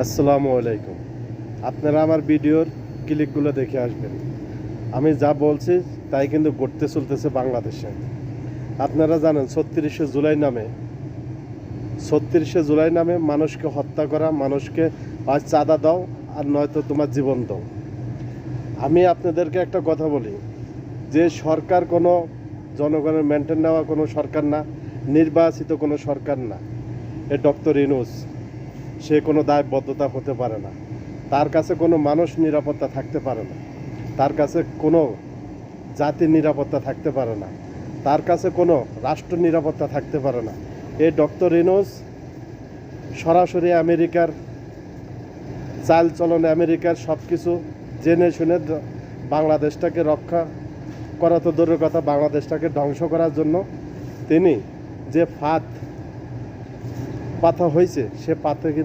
আসসালামু আলাইকুম। আপনারা আমার ভিডিওর ক্লিকগুলো দেখে আসবেন। আমি যা বলছি তাই কিন্তু ঘটতে চলতেছে বাংলাদেশে। আপনারা জানেন 36শে জুলাই নামে মানুষকে হত্যা করা, মানুষকে আজ চাঁদা দাও আর নয়তো তোমার জীবন দাও। আমি আপনাদেরকে একটা কথা বলি, যে সরকার কোনো জনগণের মেনটেন নেওয়া কোনো সরকার না, নির্বাচিত কোনো সরকার না। এ ডক্টর ইউনূস, সে কোনো দায়বদ্ধতা হতে পারে না। তার কাছে কোনো মানুষ নিরাপত্তা থাকতে পারে না, তার কাছে কোনো জাতির নিরাপত্তা থাকতে পারে না, তার কাছে কোনো রাষ্ট্র নিরাপত্তা থাকতে পারে না। এই ডক্টর ইউনূস সরাসরি আমেরিকার চাল চলন, আমেরিকার সব কিছু জেনে শুনে বাংলাদেশটাকে রক্ষা করা তো দূরের কথা, বাংলাদেশটাকে ধ্বংস করার জন্য তিনি যে ফাঁদ পাতা হয়েছে, সে পাতে কিন্তু